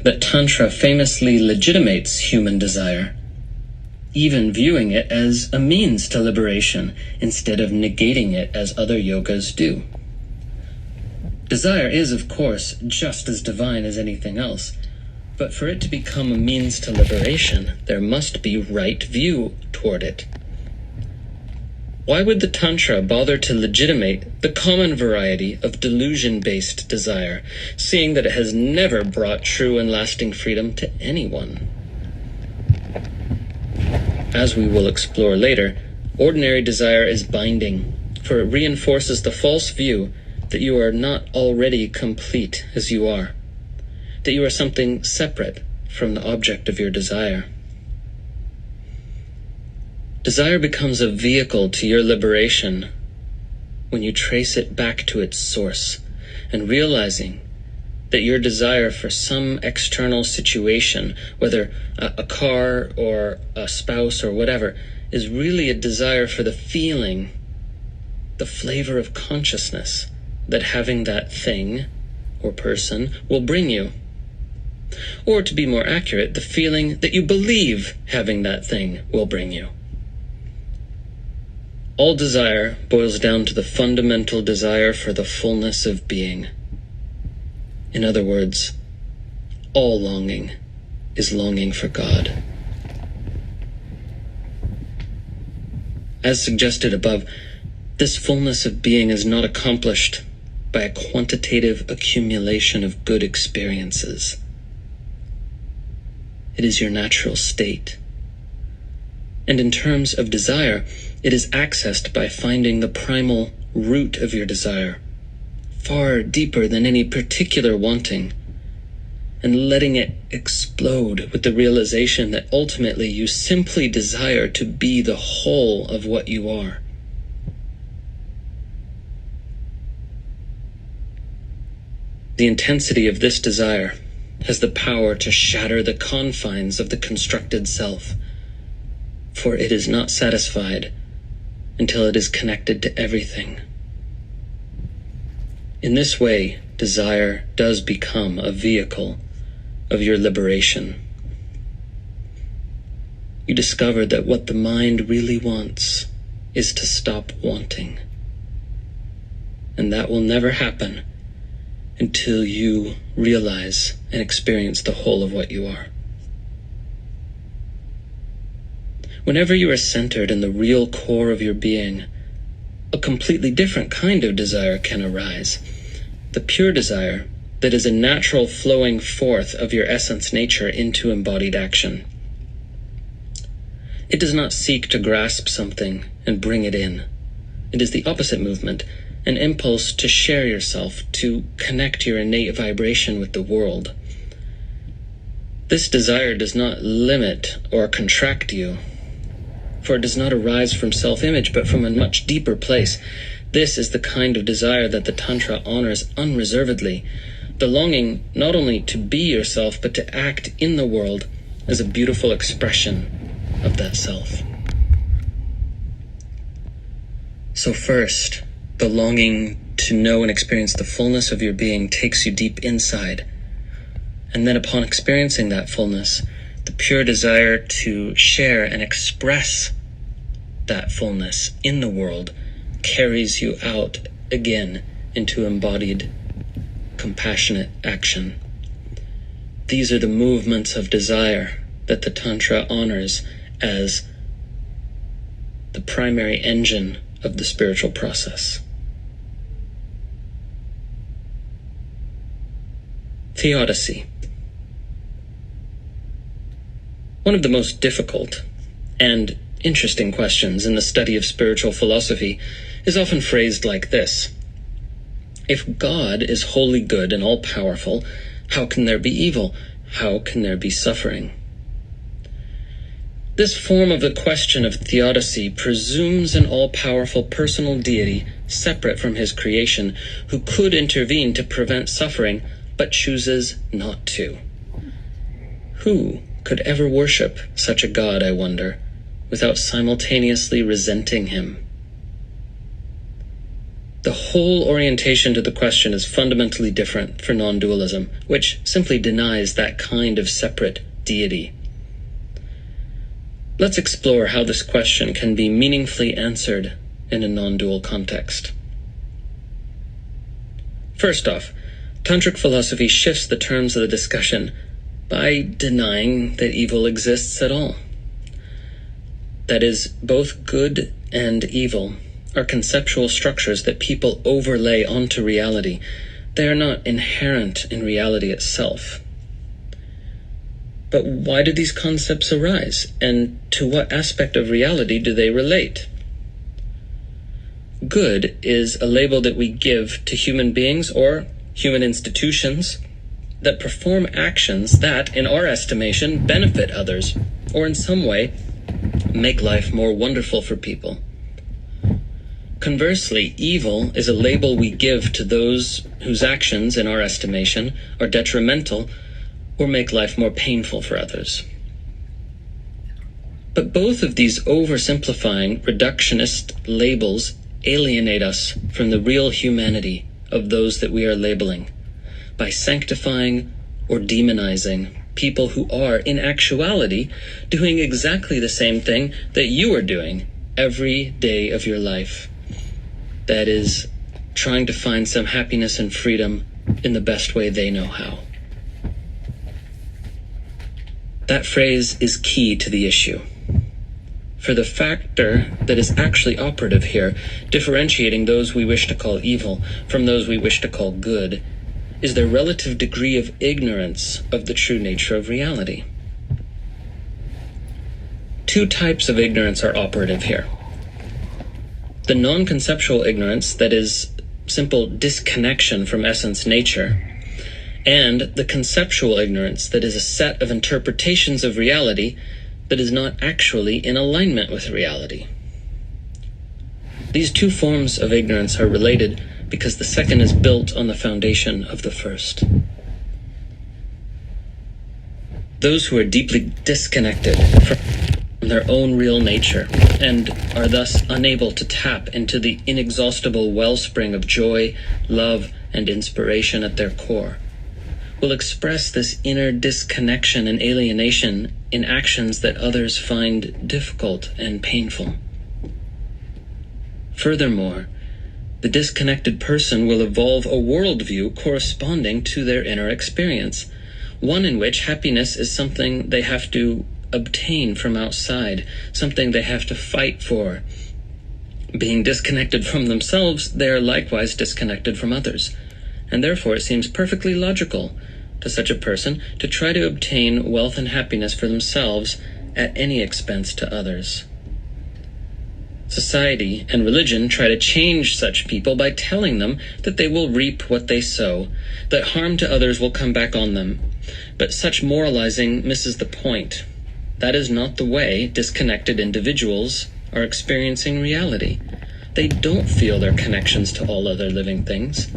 that Tantra famously legitimates human desire, even viewing it as a means to liberation instead of negating it as other yogas do. Desire is, of course, just as divine as anything else, but for it to become a means to liberation, there must be right view toward it. Why would the Tantra bother to legitimate the common variety of delusion-based desire, seeing that it has never brought true and lasting freedom to anyone? As we will explore later, ordinary desire is binding, for it reinforces the false view that you are not already complete as you are, that you are something separate from the object of your desire. Desire becomes a vehicle to your liberation when you trace it back to its source, and realizing that your desire for some external situation, whether a car or a spouse or whatever, is really a desire for the feeling, the flavor of consciousness that having that thing or person will bring you. Or to be more accurate, the feeling that you believe having that thing will bring you. All desire boils down to the fundamental desire for the fullness of being. In other words, all longing is longing for God. As suggested above, this fullness of being is not accomplished by a quantitative accumulation of good experiences. It is your natural state. And in terms of desire, it is accessed by finding the primal root of your desire, far deeper than any particular wanting, and letting it explode with the realization that ultimately you simply desire to be the whole of what you are. The intensity of this desire has the power to shatter the confines of the constructed self, for it is not satisfied until it is connected to everything. In this way, desire does become a vehicle of your liberation. You discover that what the mind really wants is to stop wanting. And that will never happen until you realize and experience the whole of what you are. Whenever you are centered in the real core of your being, a completely different kind of desire can arise. The pure desire that is a natural flowing forth of your essence nature into embodied action. It does not seek to grasp something and bring it in. It is the opposite movement, an impulse to share yourself, to connect your innate vibration with the world. This desire does not limit or contract you, for it does not arise from self-image, but from a much deeper place. This is the kind of desire that the Tantra honors unreservedly, the longing not only to be yourself, but to act in the world as a beautiful expression of that self. So first, the longing to know and experience the fullness of your being takes you deep inside. And then upon experiencing that fullness, the pure desire to share and express that fullness in the world carries you out again into embodied, compassionate action. These are the movements of desire that the Tantra honors as the primary engine of the spiritual process. Theodicy. One of the most difficult and interesting questions in the study of spiritual philosophy is often phrased like this: if God is wholly good and all-powerful, how can there be evil? How can there be suffering? This form of the question of theodicy presumes an all-powerful personal deity separate from his creation who could intervene to prevent suffering, but chooses not to. Who could ever worship such a God, I wonder, without simultaneously resenting him? The whole orientation to the question is fundamentally different for non-dualism, which simply denies that kind of separate deity. Let's explore how this question can be meaningfully answered in a non-dual context. First off, Tantric philosophy shifts the terms of the discussion by denying that evil exists at all. That is, both good and evil are conceptual structures that people overlay onto reality. They are not inherent in reality itself. But why do these concepts arise, and to what aspect of reality do they relate? Good is a label that we give to human beings or human institutions that perform actions that, in our estimation, benefit others, or in some way make life more wonderful for people. Conversely, evil is a label we give to those whose actions, in our estimation, are detrimental or make life more painful for others. But both of these oversimplifying, reductionist labels alienate us from the real humanity of those that we are labeling by sanctifying or demonizing people who are, in actuality, doing exactly the same thing that you are doing every day of your life. That is, trying to find some happiness and freedom in the best way they know how. That phrase is key to the issue. For the factor that is actually operative here, differentiating those we wish to call evil from those we wish to call good, is their relative degree of ignorance of the true nature of reality. Two types of ignorance are operative here. The non-conceptual ignorance, that is, simple disconnection from essence nature, and the conceptual ignorance, that is a set of interpretations of reality that is not actually in alignment with reality. These two forms of ignorance are related because the second is built on the foundation of the first. Those who are deeply disconnected from their own real nature and are thus unable to tap into the inexhaustible wellspring of joy, love, and inspiration at their core will express this inner disconnection and alienation in actions that others find difficult and painful. Furthermore, the disconnected person will evolve a worldview corresponding to their inner experience, one in which happiness is something they have to obtain from outside, something they have to fight for. Being disconnected from themselves, they are likewise disconnected from others, and therefore it seems perfectly logical to such a person to try to obtain wealth and happiness for themselves at any expense to others. Society and religion try to change such people by telling them that they will reap what they sow, that harm to others will come back on them. But such moralizing misses the point. That is not the way disconnected individuals are experiencing reality. They don't feel their connections to all other living things.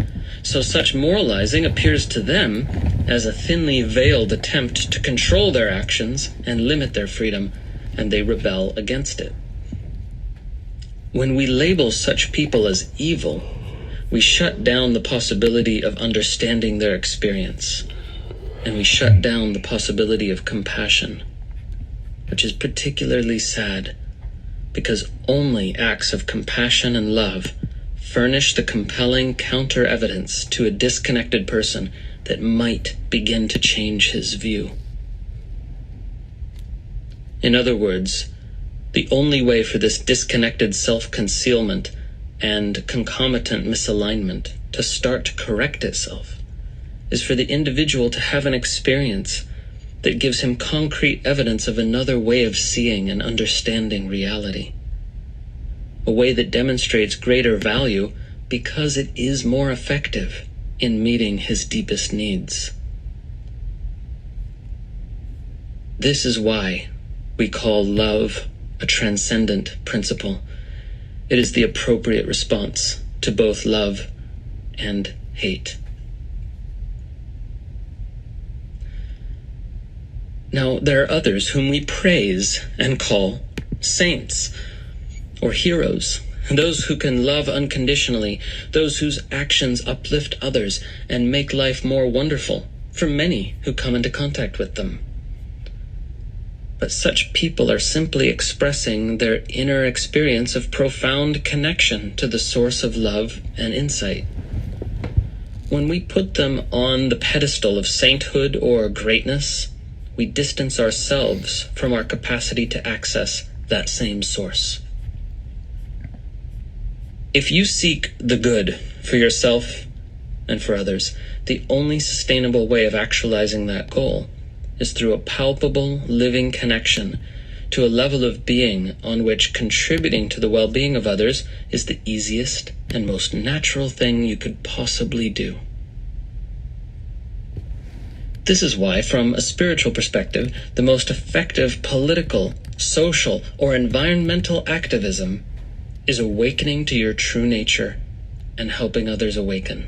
So such moralizing appears to them as a thinly veiled attempt to control their actions and limit their freedom, and they rebel against it. When we label such people as evil, we shut down the possibility of understanding their experience, and we shut down the possibility of compassion, which is particularly sad because only acts of compassion and love furnish the compelling counter-evidence to a disconnected person that might begin to change his view. In other words, the only way for this disconnected self-concealment and concomitant misalignment to start to correct itself is for the individual to have an experience that gives him concrete evidence of another way of seeing and understanding reality. A way that demonstrates greater value because it is more effective in meeting his deepest needs. This is why we call love a transcendent principle. It is the appropriate response to both love and hate. Now, there are others whom we praise and call saints or heroes, those who can love unconditionally, those whose actions uplift others and make life more wonderful for many who come into contact with them. But such people are simply expressing their inner experience of profound connection to the source of love and insight. When we put them on the pedestal of sainthood or greatness, we distance ourselves from our capacity to access that same source. If you seek the good for yourself and for others, the only sustainable way of actualizing that goal is through a palpable, living connection to a level of being on which contributing to the well-being of others is the easiest and most natural thing you could possibly do. This is why, from a spiritual perspective, the most effective political, social, or environmental activism is awakening to your true nature and helping others awaken.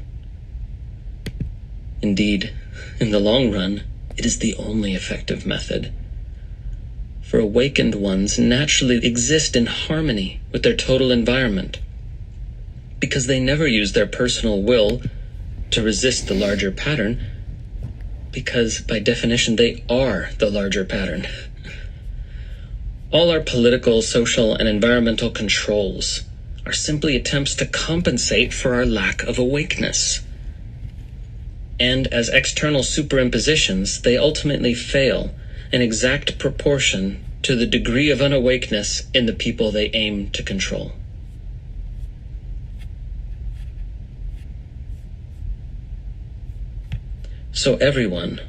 Indeed, in the long run, it is the only effective method. For awakened ones naturally exist in harmony with their total environment, because they never use their personal will to resist the larger pattern, because by definition they are the larger pattern. All our political, social, and environmental controls are simply attempts to compensate for our lack of awakeness. And as external superimpositions, they ultimately fail in exact proportion to the degree of unawakeness in the people they aim to control. So everyone,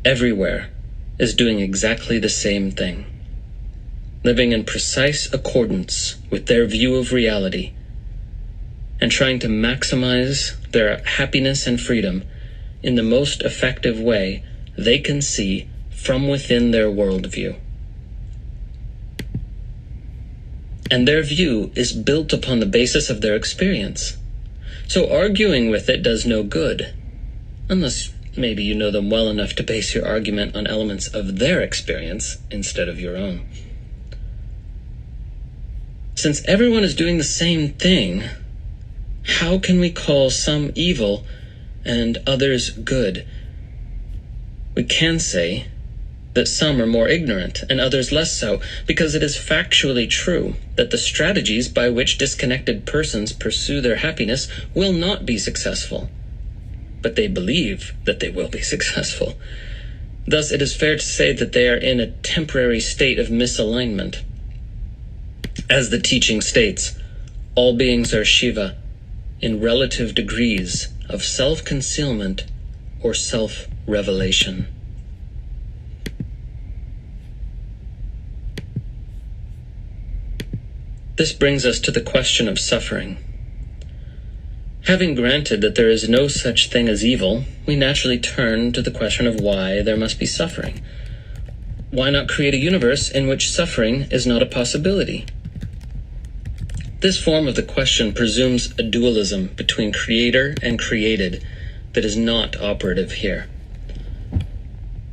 everywhere, is doing exactly the same thing, living in precise accordance with their view of reality, and trying to maximize their happiness and freedom in the most effective way they can see from within their worldview. And their view is built upon the basis of their experience. So arguing with it does no good, unless maybe you know them well enough to base your argument on elements of their experience instead of your own. Since everyone is doing the same thing, how can we call some evil and others good? We can say that some are more ignorant and others less so, because it is factually true that the strategies by which disconnected persons pursue their happiness will not be successful. But they believe that they will be successful. Thus, it is fair to say that they are in a temporary state of misalignment. As the teaching states, all beings are Shiva in relative degrees of self-concealment or self-revelation. This brings us to the question of suffering. Having granted that there is no such thing as evil, we naturally turn to the question of why there must be suffering. Why not create a universe in which suffering is not a possibility? This form of the question presumes a dualism between creator and created that is not operative here.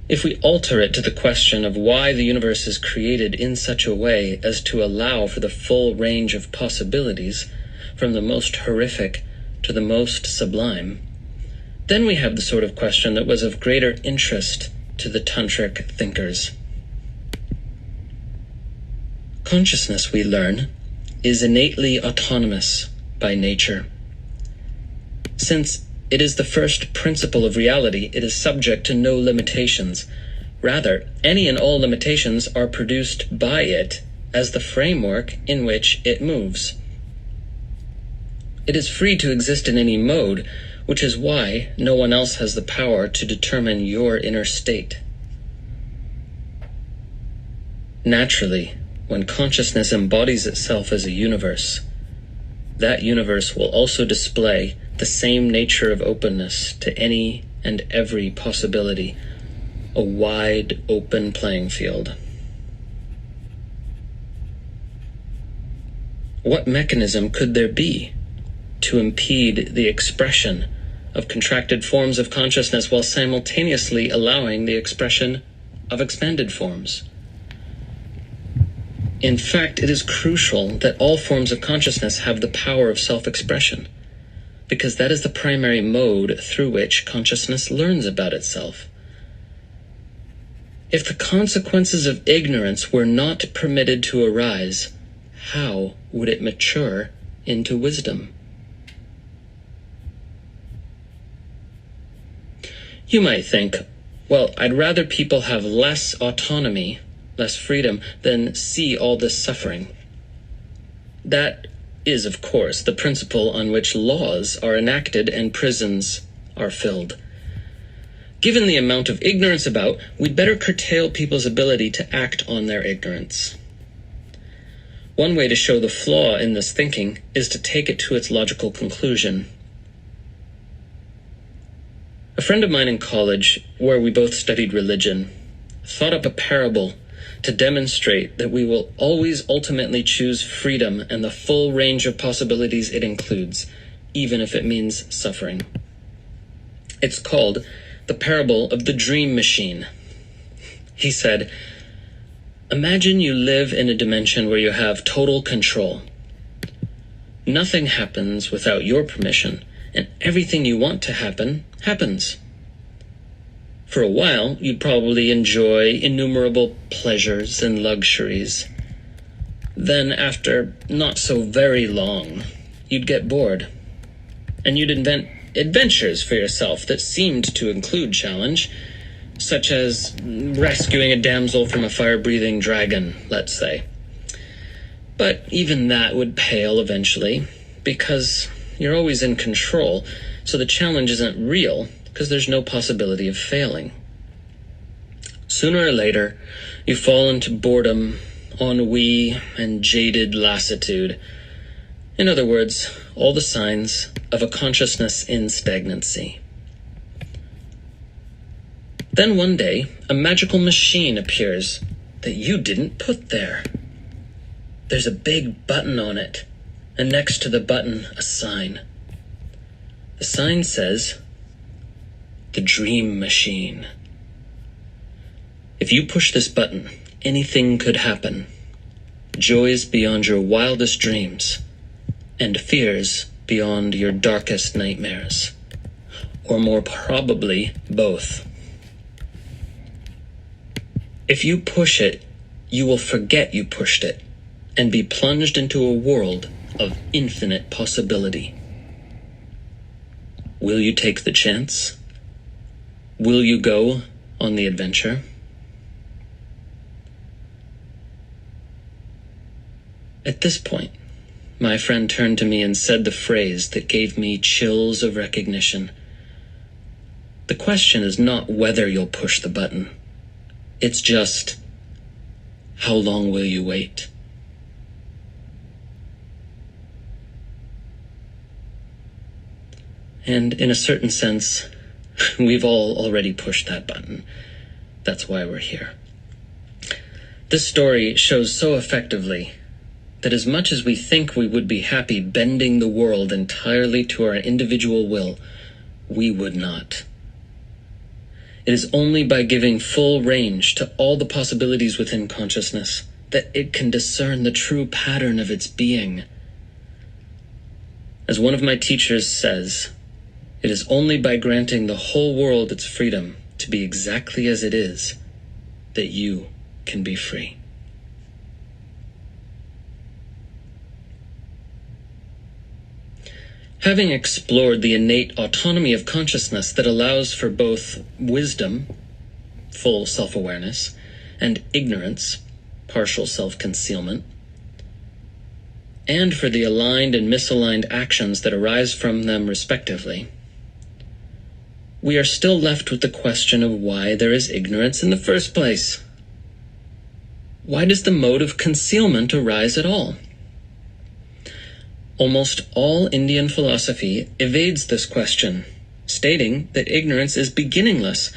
If we alter it to the question of why the universe is created in such a way as to allow for the full range of possibilities, from the most horrific to the most sublime, then we have the sort of question that was of greater interest to the tantric thinkers. Consciousness, we learn, is innately autonomous by nature. Since it is the first principle of reality, it is subject to no limitations. Rather, any and all limitations are produced by it as the framework in which it moves. It is free to exist in any mode, which is why no one else has the power to determine your inner state. Naturally, when consciousness embodies itself as a universe, that universe will also display the same nature of openness to any and every possibility, a wide open playing field. What mechanism could there be to impede the expression of contracted forms of consciousness while simultaneously allowing the expression of expanded forms? In fact, it is crucial that all forms of consciousness have the power of self-expression, because that is the primary mode through which consciousness learns about itself. If the consequences of ignorance were not permitted to arise, how would it mature into wisdom? You might think, well, I'd rather people have less autonomy, less freedom, than see all this suffering. That is, of course, the principle on which laws are enacted and prisons are filled. Given the amount of ignorance about, we'd better curtail people's ability to act on their ignorance. One way to show the flaw in this thinking is to take it to its logical conclusion. A friend of mine in college, where we both studied religion, thought up a parable to demonstrate that we will always ultimately choose freedom and the full range of possibilities it includes, even if it means suffering. It's called the parable of the dream machine. He said, imagine you live in a dimension where you have total control. Nothing happens without your permission, and everything you want to happen, happens. For a while, you'd probably enjoy innumerable pleasures and luxuries. Then, after not so very long, you'd get bored, and you'd invent adventures for yourself that seemed to include challenge, such as rescuing a damsel from a fire-breathing dragon, let's say. But even that would pale eventually, because you're always in control, so the challenge isn't real, because there's no possibility of failing. Sooner or later, you fall into boredom, ennui, and jaded lassitude. In other words, all the signs of a consciousness in stagnancy. Then one day, a magical machine appears that you didn't put there. There's a big button on it, and next to the button, a sign. The sign says, "The Dream Machine." If you push this button, anything could happen. Joys beyond your wildest dreams, and fears beyond your darkest nightmares. Or more probably, both. If you push it, you will forget you pushed it, and be plunged into a world of infinite possibility. Will you take the chance? Will you go on the adventure? At this point, my friend turned to me and said the phrase that gave me chills of recognition. The question is not whether you'll push the button. It's just, how long will you wait? And in a certain sense, we've all already pushed that button. That's why we're here. This story shows so effectively that as much as we think we would be happy bending the world entirely to our individual will, we would not. It is only by giving full range to all the possibilities within consciousness that it can discern the true pattern of its being. As one of my teachers says, it is only by granting the whole world its freedom to be exactly as it is that you can be free. Having explored the innate autonomy of consciousness that allows for both wisdom, full self-awareness, and ignorance, partial self-concealment, and for the aligned and misaligned actions that arise from them respectively, we are still left with the question of why there is ignorance in the first place. Why does the mode of concealment arise at all? Almost all Indian philosophy evades this question, stating that ignorance is beginningless,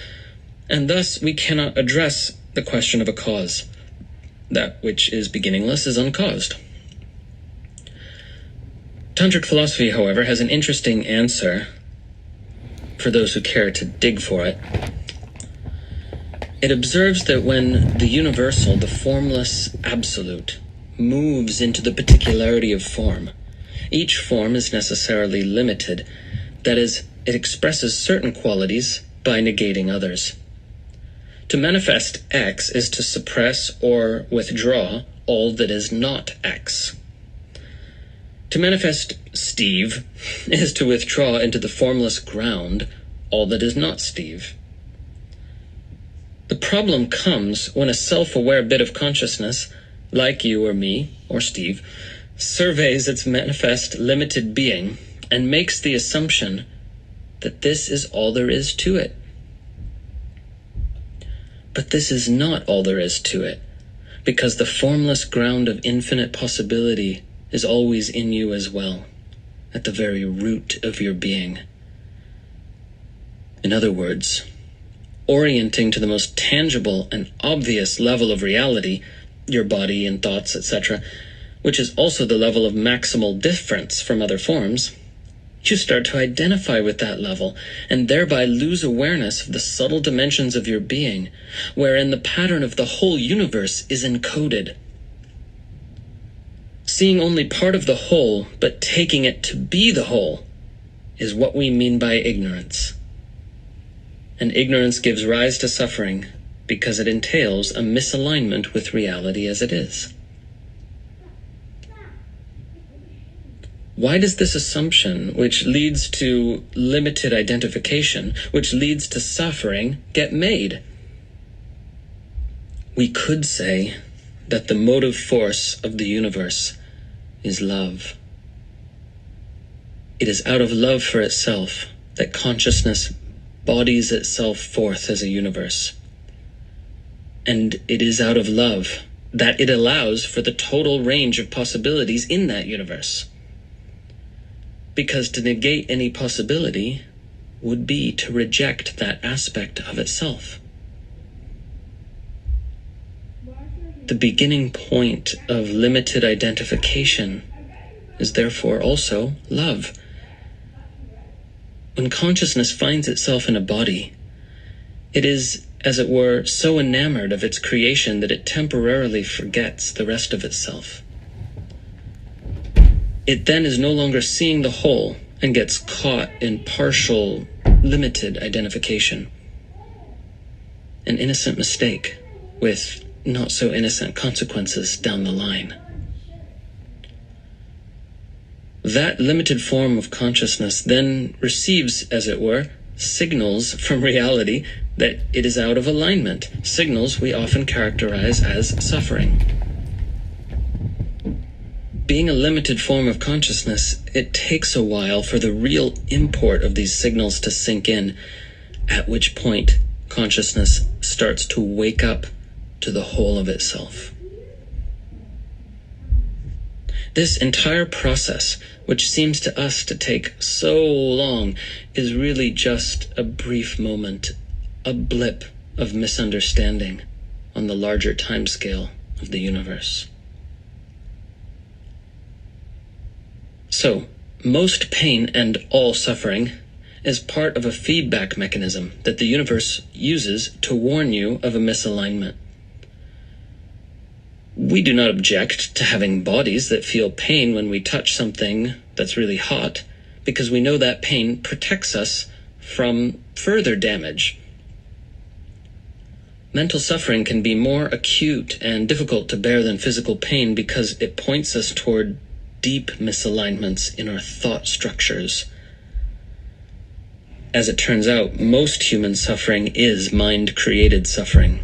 and thus we cannot address the question of a cause. That which is beginningless is uncaused. Tantric philosophy, however, has an interesting answer for those who care to dig for it. It observes that when the universal, the formless absolute, moves into the particularity of form. Each form is necessarily limited. That is, it expresses certain qualities by negating others. To manifest X is to suppress or withdraw all that is not X. To manifest Steve is to withdraw into the formless ground all that is not Steve. The problem comes when a self-aware bit of consciousness, like you or me or Steve, surveys its manifest limited being and makes the assumption that this is all there is to it. But this is not all there is to it, because the formless ground of infinite possibility is always in you as well, at the very root of your being. In other words, orienting to the most tangible and obvious level of reality, your body and thoughts, etc., which is also the level of maximal difference from other forms, you start to identify with that level and thereby lose awareness of the subtle dimensions of your being, wherein the pattern of the whole universe is encoded. Seeing only part of the whole, but taking it to be the whole, is what we mean by ignorance. And ignorance gives rise to suffering because it entails a misalignment with reality as it is. Why does this assumption, which leads to limited identification, which leads to suffering, get made? We could say that the motive force of the universe is love. It is out of love for itself that consciousness bodies itself forth as a universe. And it is out of love that it allows for the total range of possibilities in that universe. Because to negate any possibility would be to reject that aspect of itself. The beginning point of limited identification is therefore also love. When consciousness finds itself in a body, it is, as it were, so enamored of its creation that it temporarily forgets the rest of itself. It then is no longer seeing the whole and gets caught in partial, limited identification. An innocent mistake with not so innocent consequences down the line. That limited form of consciousness then receives, as it were, signals from reality that it is out of alignment, signals we often characterize as suffering. Being a limited form of consciousness, it takes a while for the real import of these signals to sink in, at which point consciousness starts to wake up to the whole of itself. This entire process, which seems to us to take so long, is really just a brief moment, a blip of misunderstanding on the larger timescale of the universe. So, most pain and all suffering is part of a feedback mechanism that the universe uses to warn you of a misalignment. We do not object to having bodies that feel pain when we touch something that's really hot, because we know that pain protects us from further damage. Mental suffering can be more acute and difficult to bear than physical pain because it points us toward deep misalignments in our thought structures. As it turns out, most human suffering is mind-created suffering.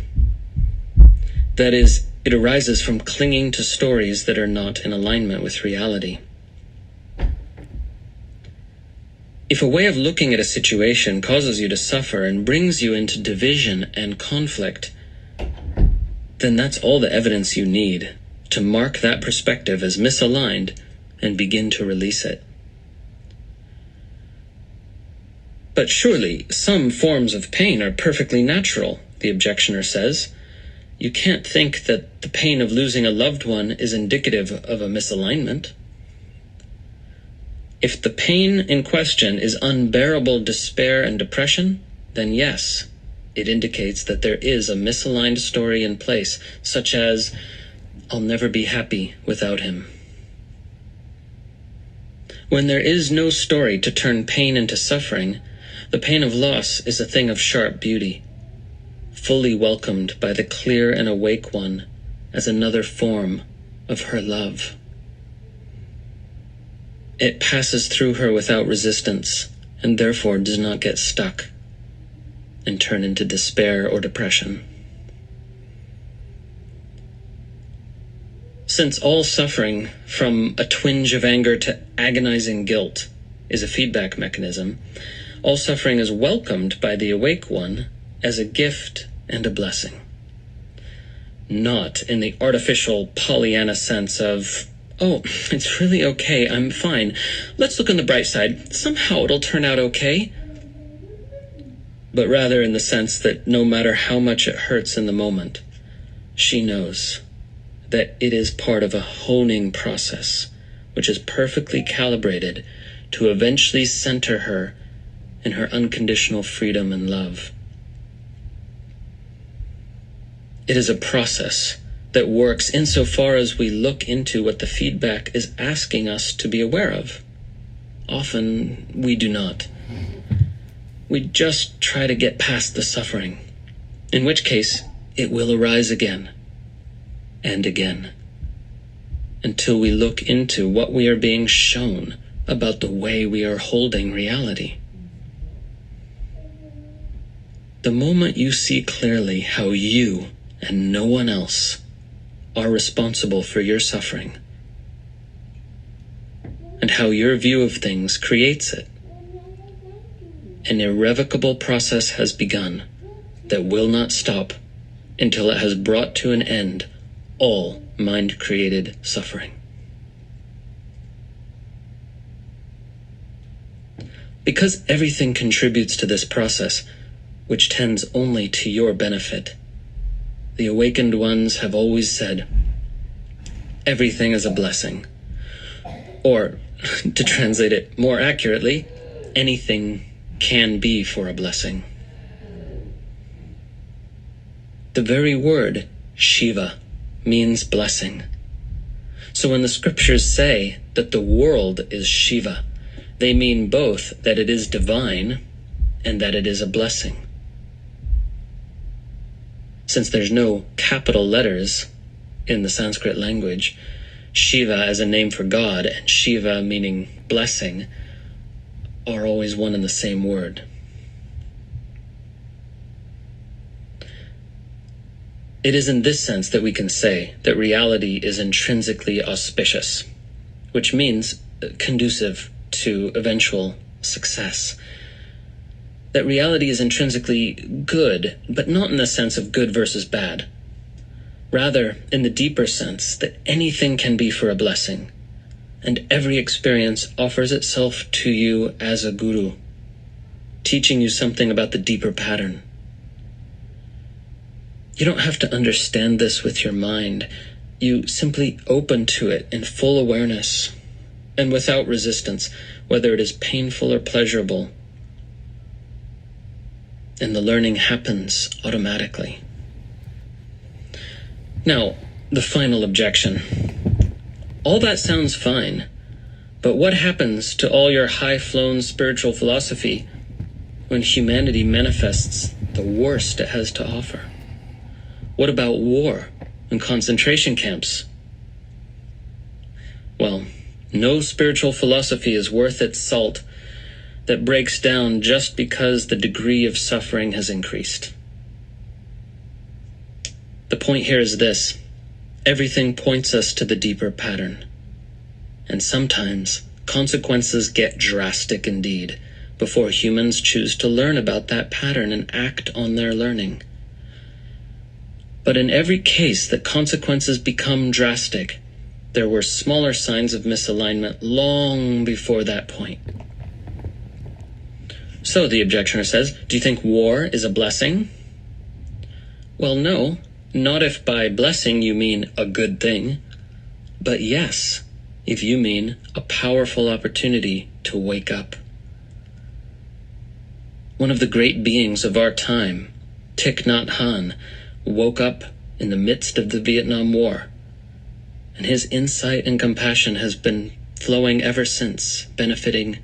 That is, it arises from clinging to stories that are not in alignment with reality. If a way of looking at a situation causes you to suffer and brings you into division and conflict, then that's all the evidence you need to mark that perspective as misaligned and begin to release it. But surely some forms of pain are perfectly natural, the objectioner says. You can't think that the pain of losing a loved one is indicative of a misalignment. If the pain in question is unbearable despair and depression, then yes, it indicates that there is a misaligned story in place, such as, I'll never be happy without him. When there is no story to turn pain into suffering, the pain of loss is a thing of sharp beauty, fully welcomed by the clear and awake one as another form of her love. It passes through her without resistance, and therefore does not get stuck and turn into despair or depression. Since all suffering, from a twinge of anger to agonizing guilt, is a feedback mechanism, all suffering is welcomed by the awake one as a gift and a blessing. Not in the artificial Pollyanna sense of, oh, it's really okay, I'm fine. Let's look on the bright side. Somehow it'll turn out okay. But rather in the sense that no matter how much it hurts in the moment, she knows that it is part of a honing process which is perfectly calibrated to eventually center her in her unconditional freedom and love. It is a process that works insofar as we look into what the feedback is asking us to be aware of. Often we do not. We just try to get past the suffering, in which case it will arise again and again, until we look into what we are being shown about the way we are holding reality. The moment you see clearly how you and no one else are responsible for your suffering, and how your view of things creates it, an irrevocable process has begun that will not stop until it has brought to an end all mind-created suffering. Because everything contributes to this process, which tends only to your benefit, the awakened ones have always said, everything is a blessing. Or, to translate it more accurately, anything can be for a blessing. The very word, Shiva, means blessing. So when the scriptures say that the world is Shiva, they mean both that it is divine and that it is a blessing. Since there's no capital letters in the Sanskrit language, Shiva as a name for God and Shiva meaning blessing are always one and the same word. It is in this sense that we can say that reality is intrinsically auspicious, which means conducive to eventual success. That reality is intrinsically good, but not in the sense of good versus bad. Rather, in the deeper sense that anything can be for a blessing, and every experience offers itself to you as a guru, teaching you something about the deeper pattern. You don't have to understand this with your mind. You simply open to it in full awareness and without resistance, whether it is painful or pleasurable. And the learning happens automatically. Now, the final objection. All that sounds fine, but what happens to all your high-flown spiritual philosophy when humanity manifests the worst it has to offer? What about war and concentration camps? Well, no spiritual philosophy is worth its salt that breaks down just because the degree of suffering has increased. The point here is this: everything points us to the deeper pattern. And sometimes consequences get drastic indeed before humans choose to learn about that pattern and act on their learning. But in every case that consequences become drastic, there were smaller signs of misalignment long before that point. So, the objectioner says, do you think war is a blessing? Well, no, not if by blessing you mean a good thing, but yes, if you mean a powerful opportunity to wake up. One of the great beings of our time, Thich Nhat Hanh, woke up in the midst of the Vietnam War and his insight and compassion has been flowing ever since, benefiting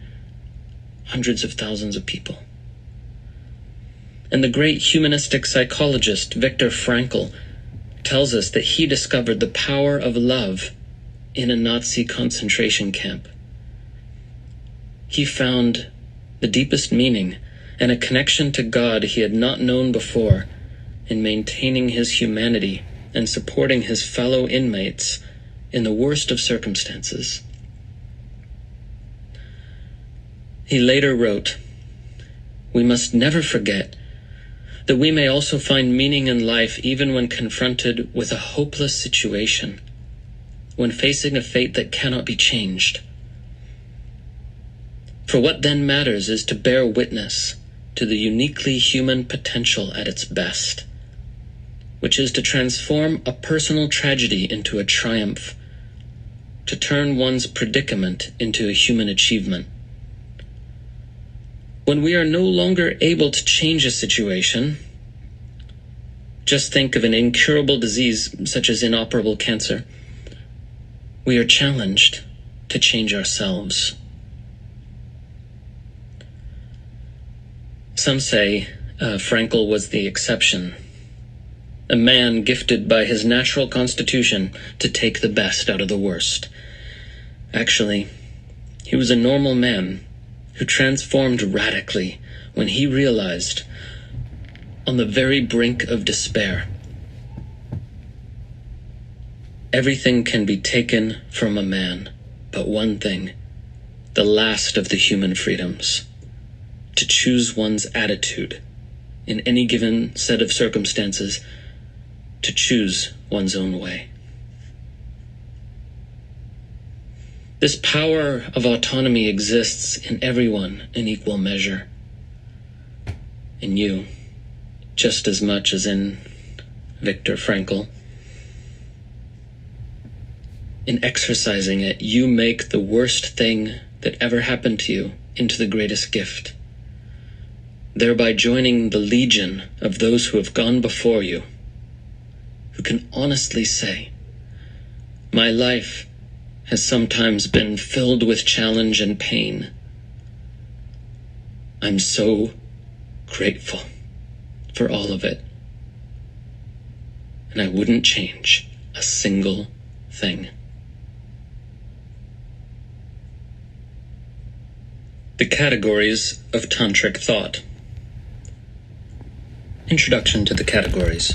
hundreds of thousands of people. And the great humanistic psychologist Viktor Frankl tells us that he discovered the power of love in a Nazi concentration camp. He found the deepest meaning and a connection to God he had not known before in maintaining his humanity and supporting his fellow inmates in the worst of circumstances. He later wrote, "We must never forget that we may also find meaning in life even when confronted with a hopeless situation, when facing a fate that cannot be changed. For what then matters is to bear witness to the uniquely human potential at its best, which is to transform a personal tragedy into a triumph, to turn one's predicament into a human achievement. When we are no longer able to change a situation, just think of an incurable disease such as inoperable cancer, we are challenged to change ourselves." Some say Frankl was the exception, a man gifted by his natural constitution to take the best out of the worst. Actually, he was a normal man who transformed radically when he realized, on the very brink of despair, everything can be taken from a man but one thing, the last of the human freedoms: to choose one's attitude in any given set of circumstances, to choose one's own way. This power of autonomy exists in everyone in equal measure. In you, just as much as in Viktor Frankl. In exercising it, you make the worst thing that ever happened to you into the greatest gift, thereby joining the legion of those who have gone before you, who can honestly say, "My life has sometimes been filled with challenge and pain. I'm so grateful for all of it, and I wouldn't change a single thing." The categories of Tantric thought. Introduction to the categories.